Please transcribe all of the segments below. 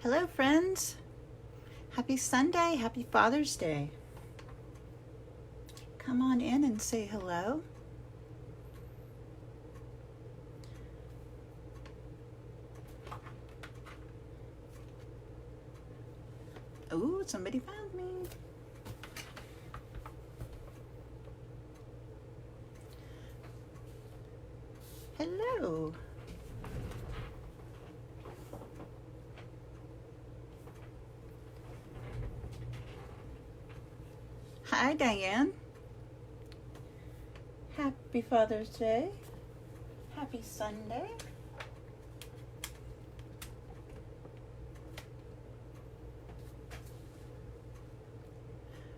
Hello friends, happy Sunday, happy Father's Day. Come on in and say hello. Ooh, somebody found me. Hello. Hi, Diane. Happy Father's Day. Happy Sunday.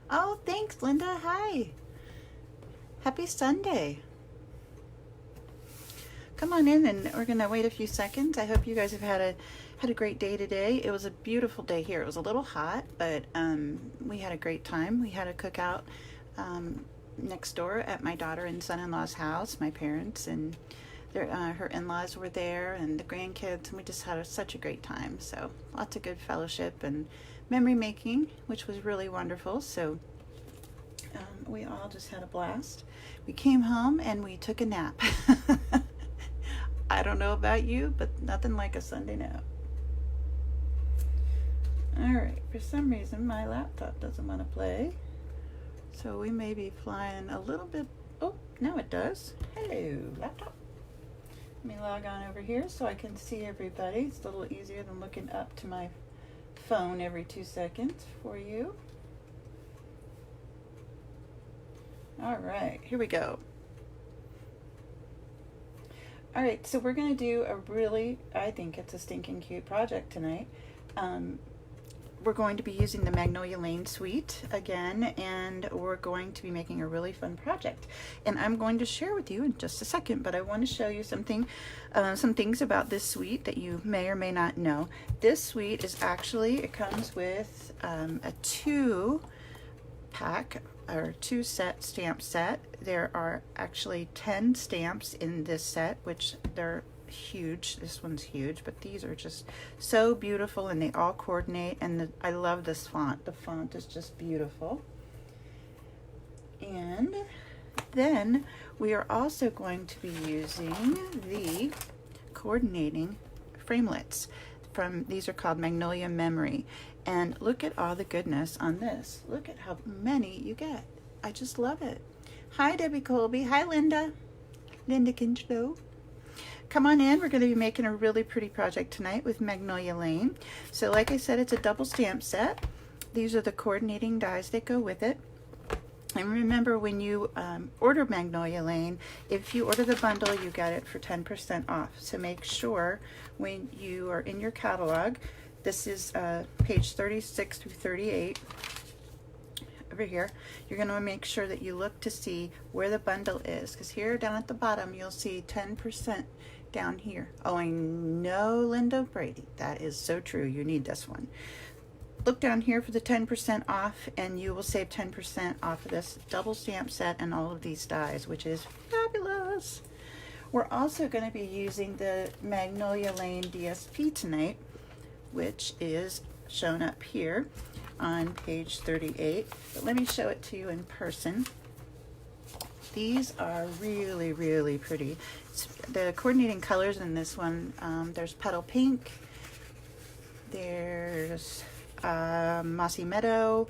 Oh, thanks, Linda. Hi. Happy Sunday. Come on in, and we're gonna wait a few seconds. I hope you guys have had a great day today. It was a beautiful day here. It was a little hot, but we had a great time. We had a cookout next door at my daughter and son-in-law's house. My parents and her in-laws were there, and the grandkids, and we just had such a great time. So lots of good fellowship and memory making, which was really wonderful. So we all just had a blast. We came home and we took a nap. I don't know about you, but nothing like a Sunday nap. Alright, for some reason my laptop doesn't want to play. So we may be flying a little bit. Oh, now it does. Hello, laptop. Let me log on over here so I can see everybody. It's a little easier than looking up to my phone every 2 seconds for you. Alright, here we go. Alright, so we're going to do a really, I think it's a stinking cute project tonight. We're going to be using the Magnolia Lane suite again, and we're going to be making a really fun project. And I'm going to share with you in just a second, but I want to show you some things about this suite that you may or may not know. This suite is actually, it comes with a 2-pack or 2-set stamp set. There are actually 10 stamps in this set, which they're huge. This one's huge, but these are just so beautiful, and they all coordinate, and I love this font. The font is just beautiful. And then we are also going to be using the coordinating framelits from, these are called Magnolia Memory. And look at all the goodness on this. Look at how many you get. I just love it. Hi, Debbie Colby. Hi, Linda. Linda Kinchlow. Come on in. We're going to be making a really pretty project tonight with Magnolia Lane. So like I said, it's a double stamp set. These are the coordinating dies that go with it. And remember, when you order Magnolia Lane, if you order the bundle, you get it for 10% off. So make sure when you are in your catalog, this is page 36 through 38. Over here, you're going to make sure that you look to see where the bundle is, because here down at the bottom you'll see 10% down here. Oh, I know, Linda Brady, that is so true. You need this one. Look down here for the 10% off, and you will save 10% off of this double stamp set and all of these dies, which is fabulous. We're also going to be using the Magnolia Lane DSP tonight, which is shown up here on page 38, but let me show it to you in person. These are really, really pretty. The coordinating colors in this one, there's Petal Pink, there's Mossy Meadow,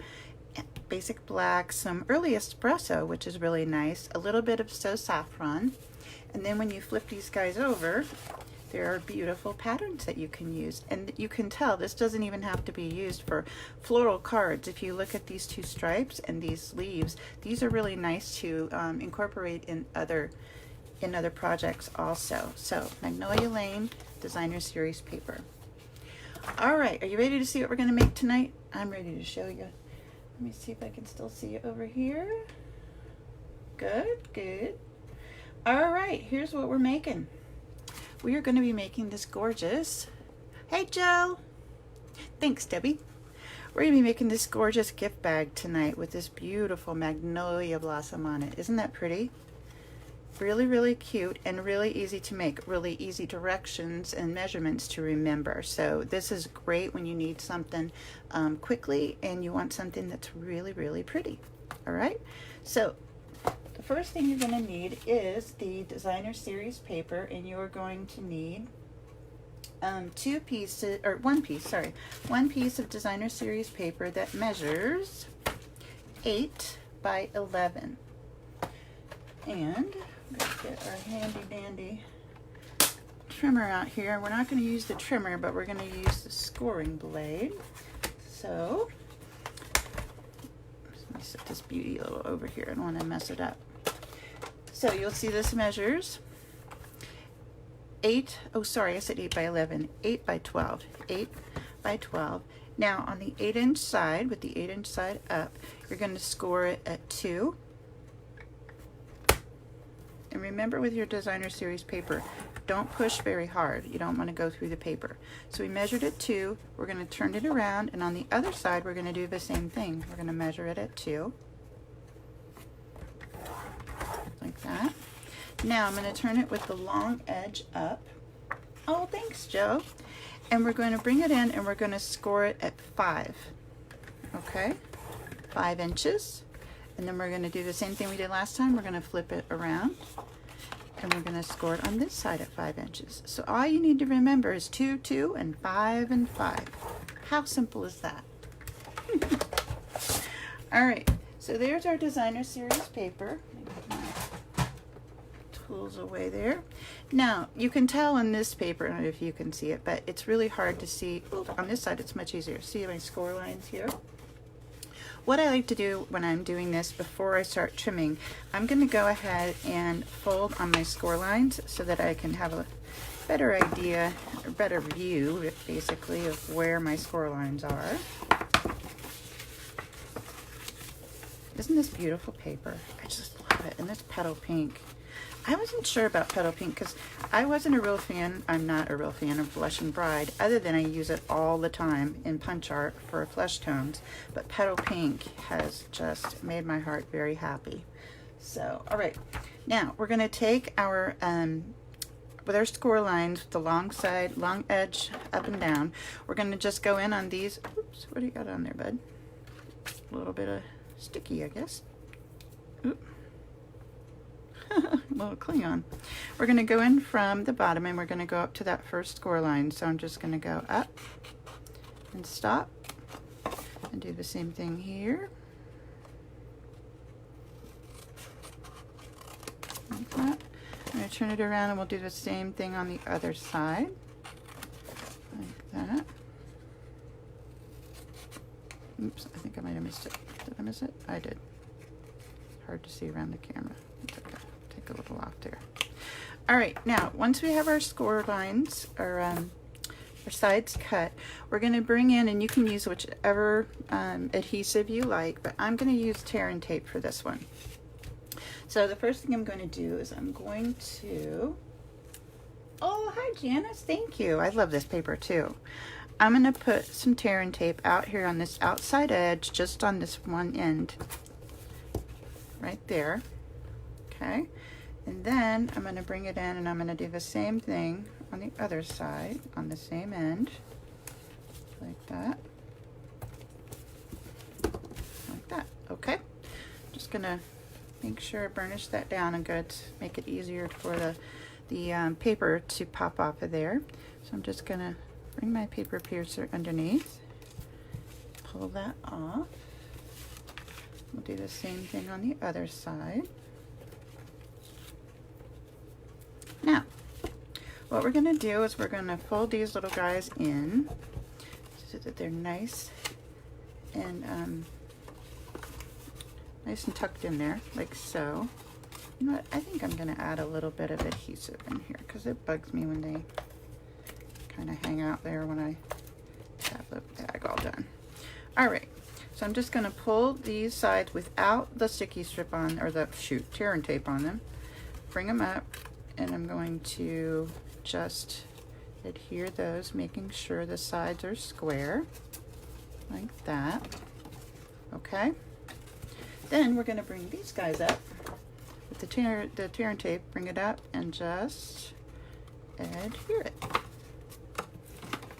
Basic Black, some early Espresso, which is really nice, a little bit of Saffron, and then when you flip these guys over, there are beautiful patterns that you can use, and you can tell this doesn't even have to be used for floral cards. If you look at these two stripes and these leaves, these are really nice to incorporate in other projects also. So Magnolia Lane Designer Series paper. All right, are you ready to see what we're going to make tonight? I'm ready to show you. Let me see if I can still see it over here. Good, good. All right, here's what we're making. We are going to be making this gorgeous, hey Joe, thanks Debbie. We're going to be making this gorgeous gift bag tonight with this beautiful magnolia blossom on it. Isn't that pretty? Really, really cute and really easy to make, really easy directions and measurements to remember. So this is great when you need something quickly and you want something that's really, really pretty. All right, so the first thing you're going to need is the designer series paper, and you're going to need one piece of designer series paper that measures 8 by 11. And let's get our handy dandy trimmer out here. We're not going to use the trimmer, but we're going to use the scoring blade. So let me set this beauty a little over here. I don't want to mess it up. So you'll see this measures 8 by 11, 8 by 12, 8 by 12. Now on the 8-inch side, with the 8-inch side up, you're going to score it at 2. And remember, with your designer series paper, don't push very hard. You don't want to go through the paper. So we measured at 2. We're going to turn it around, and on the other side we're going to do the same thing. We're going to measure it at 2. Like that. Now I'm going to turn it with the long edge up. Oh, thanks, Joe. And we're going to bring it in and we're going to score it at 5. Okay? 5 inches. And then we're going to do the same thing we did last time. We're going to flip it around and we're going to score it on this side at 5 inches. So all you need to remember is 2, 2, and 5 and 5. How simple is that? All right, so there's our designer series paper. Tools away there. Now you can tell on this paper, I don't know if you can see it, but it's really hard to see. On this side it's much easier. See my score lines here? What I like to do when I'm doing this before I start trimming, I'm going to go ahead and fold on my score lines so that I can have a better idea, or better view basically, of where my score lines are. Isn't this beautiful paper? I just love it. And this Petal Pink. I wasn't sure about Petal Pink because I wasn't a real fan. I'm not a real fan of Blush and Bride, other than I use it all the time in punch art for flesh tones. But Petal Pink has just made my heart very happy. So, all right, now we're going to take our with our score lines, the long side, long edge up and down. We're going to just go in on these. Oops, what do you got on there, bud? A little bit of sticky, I guess. Oop. A little Klingon. We're going to go in from the bottom and we're going to go up to that first score line. So I'm just going to go up and stop and do the same thing here. Like that. I'm going to turn it around and we'll do the same thing on the other side. Like that. Oops, I think I might have missed it. Did I miss it? I did. Hard to see around the camera. It's okay. Take a little off there. All right, now once we have our score lines, our sides cut, we're going to bring in, and you can use whichever adhesive you like, but I'm going to use tear and tape for this one. So the first thing I'm going to do is I'm going to, oh, hi Janice, thank you. I love this paper too. I'm going to put some tear and tape out here on this outside edge, just on this one end, right there. Okay, and then I'm going to bring it in and I'm going to do the same thing on the other side, on the same end, like that, like that. Okay, just going to make sure I burnish that down and good, make it easier for the paper to pop off of there. So I'm just going to bring my paper piercer underneath, pull that off. We'll do the same thing on the other side. Now, what we're going to do is we're going to fold these little guys in so that they're nice and tucked in there, like so. You know what? I think I'm going to add a little bit of adhesive in here because it bugs me when they kind of hang out there when I have the bag all done. All right, so I'm just going to pull these sides without the sticky strip on, or the tear and tape on them, bring them up, and I'm going to just adhere those, making sure the sides are square, like that. Okay, then we're going to bring these guys up with the tear and tape, bring it up and just adhere it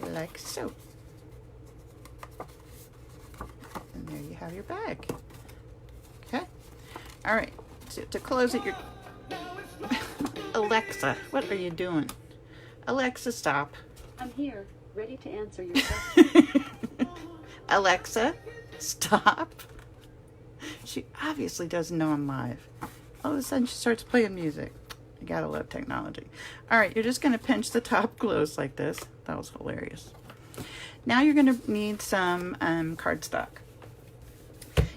like so. And there you have your bag. Okay. All right. So to close it, you're Alexa, what are you doing? Alexa, stop. I'm here, ready to answer your question. Alexa, stop. She obviously doesn't know I'm live. All of a sudden she starts playing music. You gotta love technology. All right, you're just gonna pinch the top close like this. That was hilarious. Now you're gonna need some cardstock.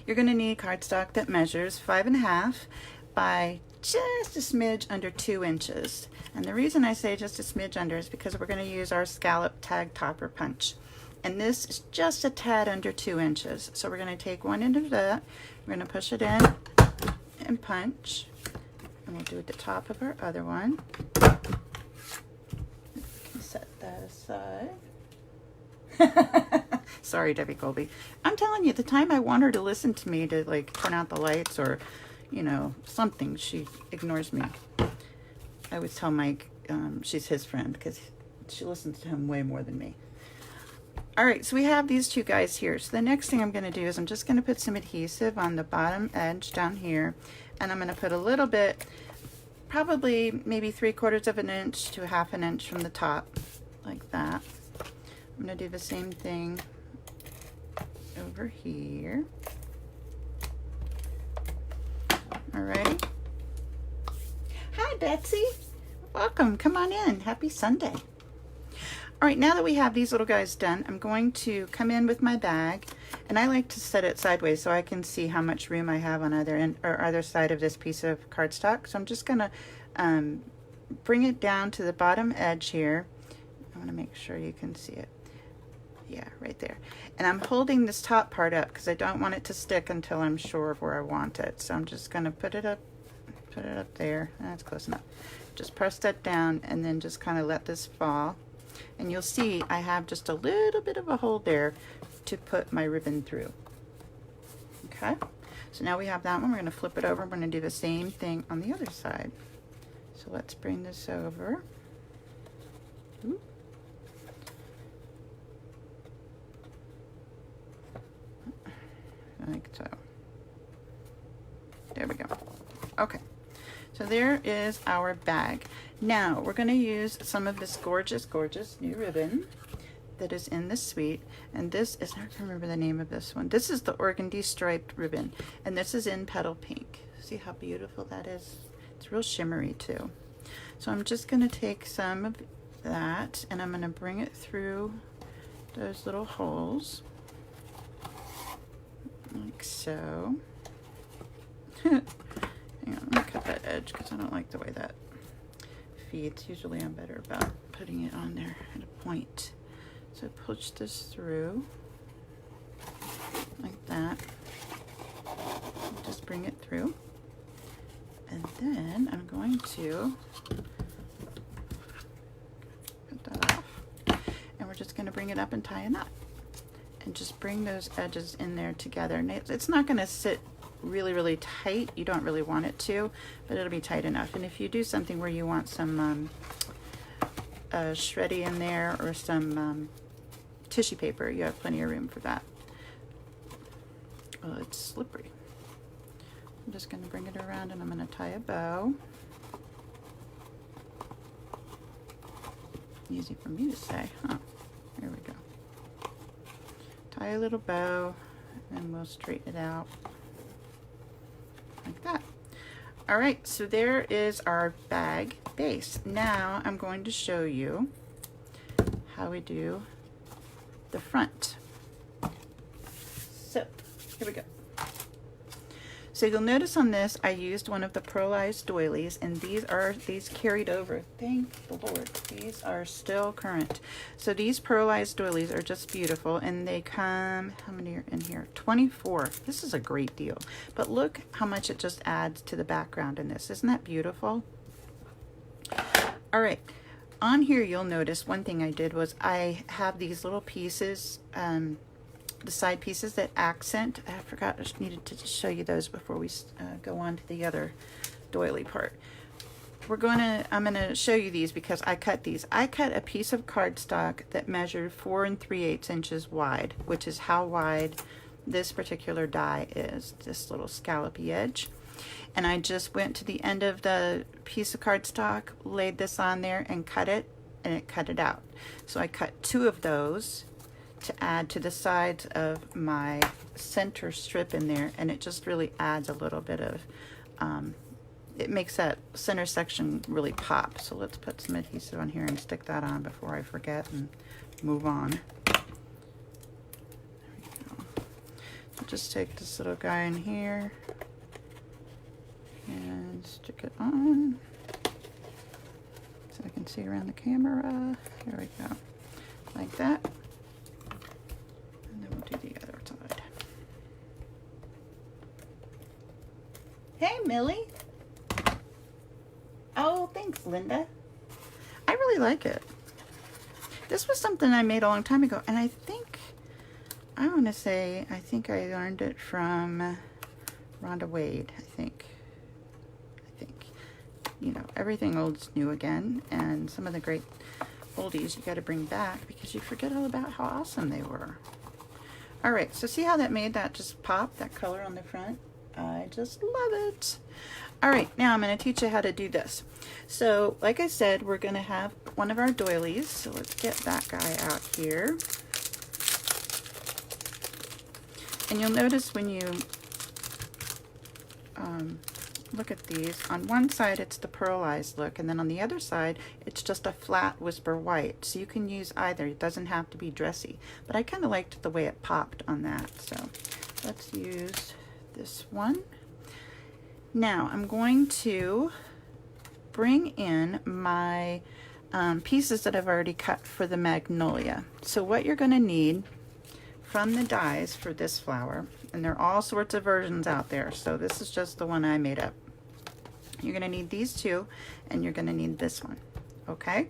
You're gonna need cardstock that measures 5.5 by just a smidge under 2 inches. And the reason I say just a smidge under is because we're gonna use our scallop tag topper punch. And this is just a tad under 2 inches. So we're gonna take one end of that, we're gonna push it in and punch. And we'll do at the top of our other one. We can set that aside. Sorry, Debbie Colby. I'm telling you, the time I want her to listen to me to like turn out the lights or, you know, something, she ignores me. I always tell Mike she's his friend because she listens to him way more than me. All right, so we have these two guys here. So the next thing I'm going to do is I'm just going to put some adhesive on the bottom edge down here. And I'm going to put a little bit, probably maybe 3/4 of an inch to 1/2 inch from the top, like that. I'm going to do the same thing over here. Alrighty. Hi, Betsy. Welcome. Come on in. Happy Sunday. All right, now that we have these little guys done, I'm going to come in with my bag, and I like to set it sideways so I can see how much room I have on either end or either side of this piece of cardstock. So I'm just gonna bring it down to the bottom edge here. I want to make sure you can see it. Yeah, right there. And I'm holding this top part up because I don't want it to stick until I'm sure of where I want it. So I'm just gonna put it up there. That's close enough. Just press that down and then just kind of let this fall. And you'll see I have just a little bit of a hole there to put my ribbon through. Okay, so now we have that one. We're going to flip it over. We're going to do the same thing on the other side. So let's bring this over. Ooh. Like so. There we go. Okay. So there is our bag. Now we're going to use some of this gorgeous, gorgeous new ribbon that is in the suite. And this is, I can't remember the name of this one. This is the Organdy striped ribbon. And this is in Petal Pink. See how beautiful that is? It's real shimmery too. So I'm just going to take some of that and I'm going to bring it through those little holes. Like so. Hang on, let me cut that edge because I don't like the way that feeds. Usually I'm better about putting it on there at a point. So push this through like that. Just bring it through. And then I'm going to cut that off. And we're just going to bring it up and tie a knot. And just bring those edges in there together. And it's not going to sit really, really tight. You don't really want it to, but it'll be tight enough. And if you do something where you want some shreddy in there or some tissue paper, you have plenty of room for that. Well, it's slippery. I'm just going to bring it around and I'm going to tie a bow. Easy for me to say, huh? There we go. Tie a little bow and we'll straighten it out. Like that. All right, so there is our bag base. Now I'm going to show you how we do the front. So here we go. So you'll notice on this I used one of the Pearlized Doilies, and these carried over. Thank the Lord, these are still current. So these Pearlized Doilies are just beautiful, and they come, how many are in here? 24. This is a great deal. But look how much it just adds to the background in this. Isn't that beautiful? All right, on here you'll notice one thing I did was I have these little pieces, the side pieces that accent. I forgot, I just needed to just show you those before we go on to the other doily part. I'm gonna show you these because I cut these. I cut a piece of cardstock that measured 4 3/8 inches wide, which is how wide this particular die is, this little scallopy edge. And I just went to the end of the piece of cardstock, laid this on there and cut it, and it cut it out. So I cut 2 of those to add to the sides of my center strip in there, and it just really adds a little bit of it makes that center section really pop. So let's put some adhesive on here and stick that on before I forget and move on. There we go. So just take this little guy in here and stick it on so I can see around the camera. Here we go, like that. And then we'll do the other side. Hey, Millie. Oh, thanks, Linda. I really like it. This was something I made a long time ago, and I think I learned it from Rhonda Wade, I think. You know, everything old's new again, and some of the great oldies you got to bring back because you forget all about how awesome they were. All right, so see how that made that just pop, that color on the front? I just love it. All right, now I'm going to teach you how to do this. So, like I said, we're going to have one of our doilies. So let's get that guy out here. And you'll notice when you look at these, on one side it's the pearlized look, and then on the other side it's just a flat whisper white. So you can use either. It doesn't have to be dressy. But I kind of liked the way it popped on that. So let's use this one. Now I'm going to bring in my pieces that I've already cut for the Magnolia. So what you're going to need from the dies for this flower, and there are all sorts of versions out there, so this is just the one I made up. You're going to need these 2, and you're going to need this one, okay?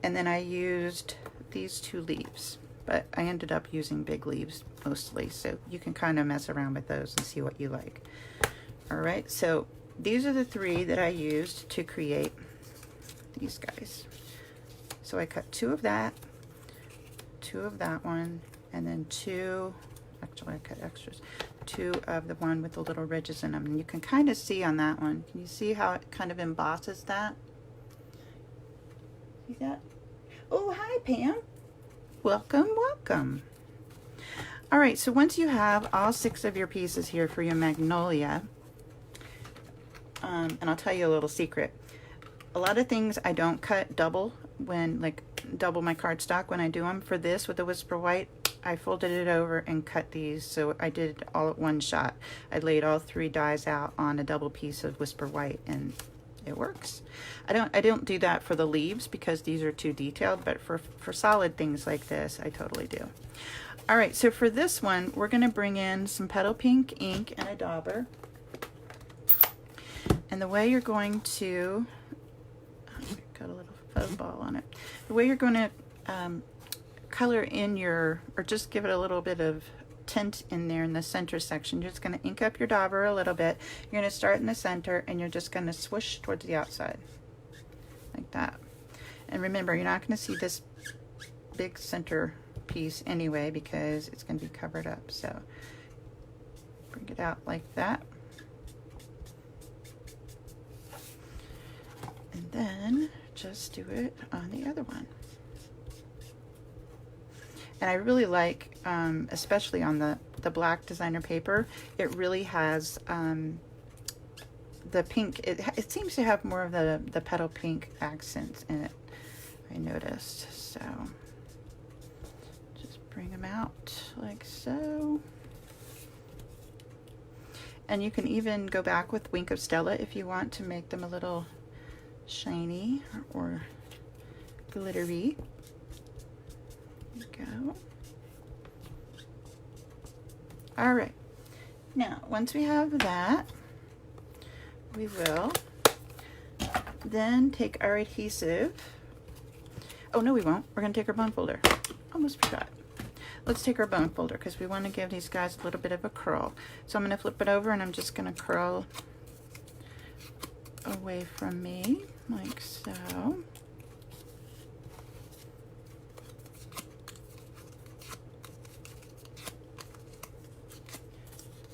And then I used these 2 leaves, but I ended up using big leaves mostly, so you can kind of mess around with those and see what you like. All right, so these are the 3 that I used to create these guys. So I cut 2 of that, 2 of that one, and then 2, actually I cut extras, 2 of the one with the little ridges in them. And you can kind of see on that one, can you see how it kind of embosses that? See that? Oh, hi Pam. Welcome, welcome. All right, so once you have all 6 of your pieces here for your Magnolia, and I'll tell you a little secret. A lot of things I don't cut double double my cardstock when I do them. For this with the Whisper White, I folded it over and cut these, so I did it all at one shot. I laid all 3 dies out on a double piece of Whisper White, and it works. I don't do that for the leaves because these are too detailed, but for solid things like this, I totally do. All right, so for this one, we're going to bring in some Petal Pink ink and a dauber. And the way you're going to, got a little fuzz ball on it. The way you're going to color in your, or just give it a little bit of tint in there in the center section, you're just going to ink up your dauber a little bit. You're going to start in the center and you're just going to swoosh towards the outside like that. And remember, you're not going to see this big center piece anyway because it's going to be covered up. So bring it out like that. And then just do it on the other one. And I really like, especially on the black designer paper, it really has the pink. It seems to have more of the petal pink accents in it, I noticed. So just bring them out like so. And you can even go back with Wink of Stella if you want to make them a little shiny or glittery. There you go. All right, now once we have that, we will then take our adhesive. Oh no, we won't. We're going to take our bone folder. Almost forgot. Let's take our bone folder because we want to give these guys a little bit of a curl. So I'm going to flip it over and I'm just going to curl away from me, like so.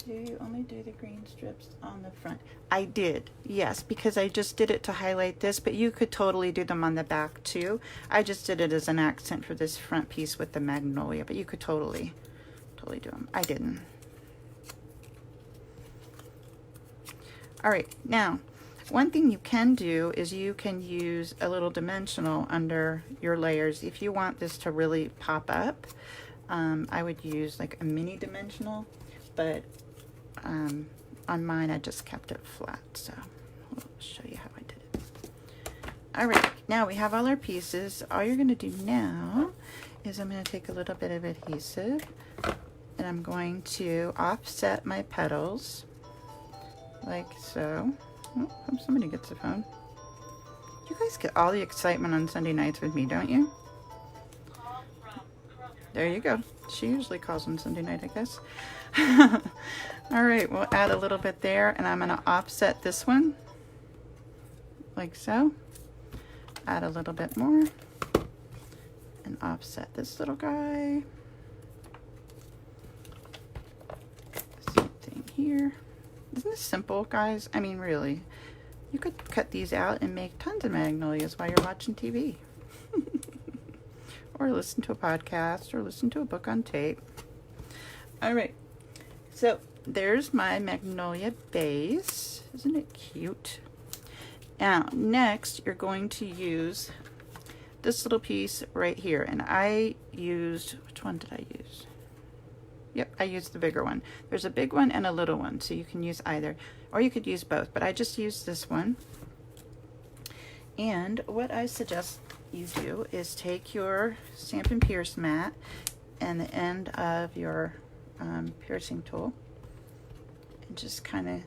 Do you only do the green strips on the front? I did, yes, because I just did it to highlight this, but you could totally do them on the back too. I just did it as an accent for this front piece with the Magnolia, but you could totally do them. I didn't. All right, now, one thing you can do is you can use a little dimensional under your layers. If you want this to really pop up, I would use like a mini dimensional, but on mine I just kept it flat, so I'll show you how I did it. All right, now we have all our pieces. All you're going to do now is I'm going to take a little bit of adhesive and I'm going to offset my petals like so. Oh, hope somebody gets the phone. You guys get all the excitement on Sunday nights with me, don't you? There you go. She usually calls on Sunday night, I guess. All right, we'll add a little bit there, and I'm going to offset this one like so. Add a little bit more and offset this little guy. Same thing here. Isn't this simple, guys? I mean, really, you could cut these out and make tons of magnolias while you're watching TV. Or listen to a podcast, or listen to a book on tape. All right, so there's my Magnolia base. Isn't it cute? Now, next, you're going to use this little piece right here. And I used, which one did I use? Yep, I used the bigger one. There's a big one and a little one, so you can use either. Or you could use both, but I just used this one. And what I suggest you do is take your Stampin' Pierce mat and the end of your piercing tool and just kind of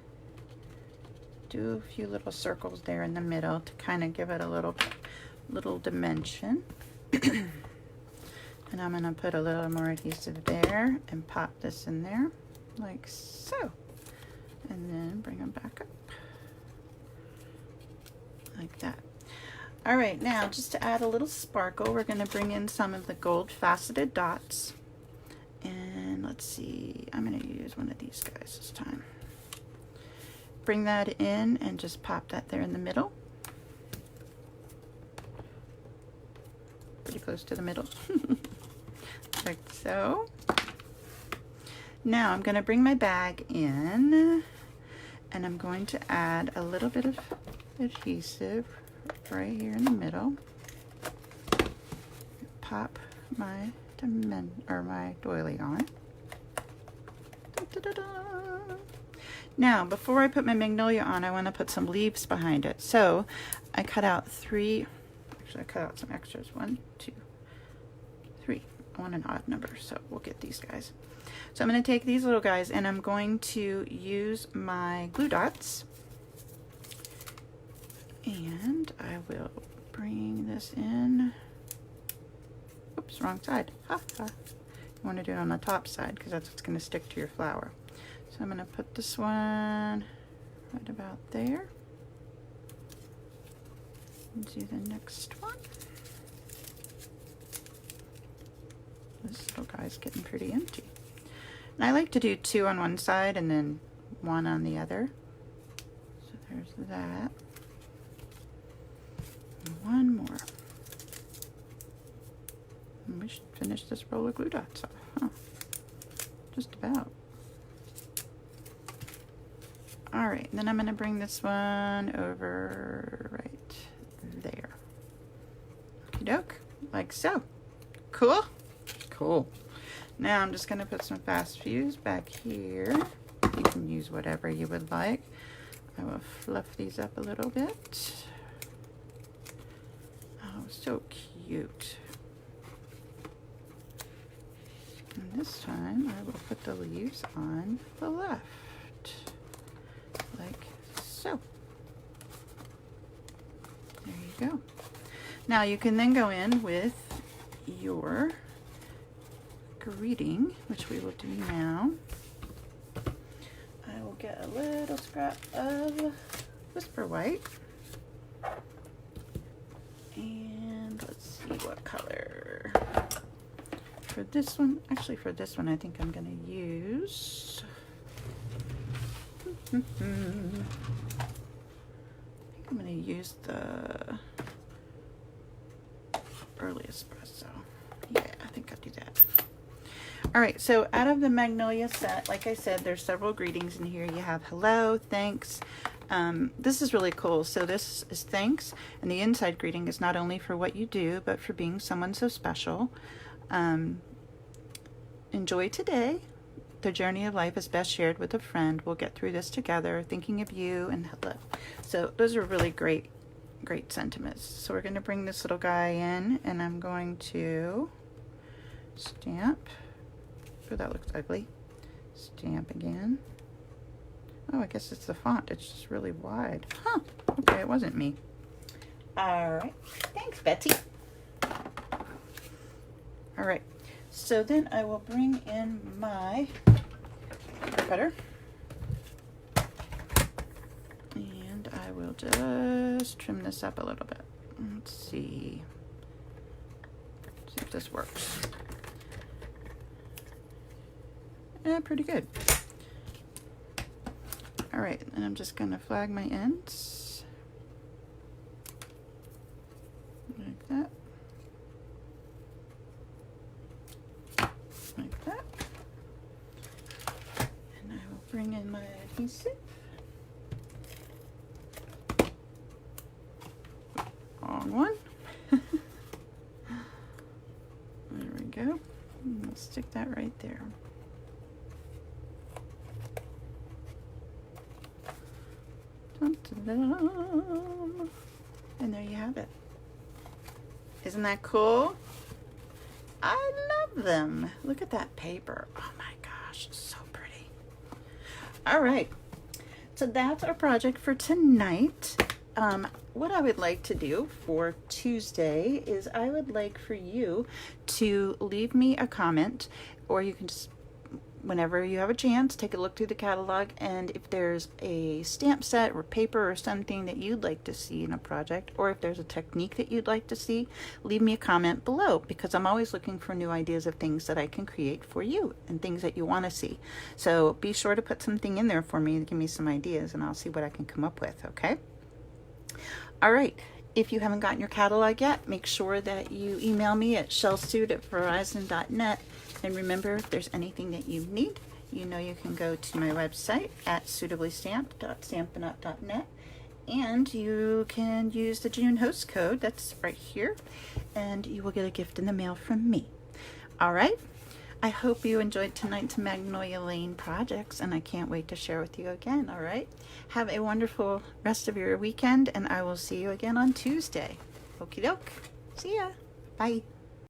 do a few little circles there in the middle to kind of give it a little dimension. And I'm going to put a little more adhesive there and pop this in there like so, and then bring them back up like that. All right, now just to add a little sparkle, we're going to bring in some of the gold faceted dots. And let's see, I'm going to use one of these guys this time. Bring that in and just pop that there in the middle. Pretty close to the middle. Like so. Now I'm going to bring my bag in and I'm going to add a little bit of adhesive right here in the middle. Pop my doily on. Da, da, da, da. Now, before I put my Magnolia on, I want to put some leaves behind it. So I cut out three. Actually, I cut out some extras. 1, 2, 3. I want an odd number, so we'll get these guys. So I'm going to take these little guys and I'm going to use my glue dots. And I will bring this in. Oops, wrong side. Ha, ha. You want to do it on the top side because that's what's going to stick to your flower. So I'm going to put this one right about there. And do the next one. This little guy's getting pretty empty. And I like to do 2 on one side and then 1 on the other. So there's that. And 1 more. And we should finish this roll of glue dots off, huh? Just about. All right, then I'm going to bring this one over right there. Okie doke, like so. Cool? Cool. Now I'm just going to put some fast fuse back here. You can use whatever you would like. I will fluff these up a little bit. Oh, so cute. And this time I will put the leaves on the left. Like so. There you go. Now you can then go in with your greeting, which we will do now. I will get a little scrap of Whisper White. And let's see what color. For this one, actually for this one, I think I'm going to use... I think I'm going to use the early espresso. Yeah, I think I'll do that. All right, so out of the Magnolia set, like I said, there's several greetings in here. You have hello, thanks. This is really cool. So this is thanks, and the inside greeting is not only for what you do, but for being someone so special. Enjoy today. The journey of life is best shared with a friend. We'll get through this together. Thinking of you, and hello. So those are really great sentiments. So we're going to bring this little guy in, and I'm going to stamp. Oh, that looks ugly. Stamp again. Oh, I guess it's the font. It's just really wide. Huh. Okay, it wasn't me. All right. Thanks, Betsy. All right. So then I will bring in my cutter. And I will just trim this up a little bit. Let's see. See if this works. Yeah, pretty good. All right, and I'm just gonna flag my ends like that, like that, and I will bring in my adhesive. Wrong one. There we go. And we'll stick that right there. And there you have it. Isn't that cool? I love them. Look at that paper. Oh my gosh, so pretty. All right, so that's our project for tonight. What I would like to do for Tuesday is I would like for you to leave me a comment, or you can just, whenever you have a chance, take a look through the catalog, and if there's a stamp set or paper or something that you'd like to see in a project, or if there's a technique that you'd like to see, leave me a comment below, because I'm always looking for new ideas of things that I can create for you and things that you want to see. So be sure to put something in there for me and give me some ideas, and I'll see what I can come up with, okay? All right. If you haven't gotten your catalog yet, make sure that you email me at shellsuit@verizon.net. And remember, if there's anything that you need, you know you can go to my website at suitablystamped.stampin'up.net, and you can use the June host code that's right here, and you will get a gift in the mail from me. All right. I hope you enjoyed tonight's Magnolia Lane projects, and I can't wait to share with you again. All right. Have a wonderful rest of your weekend, and I will see you again on Tuesday. Okie doke. See ya. Bye.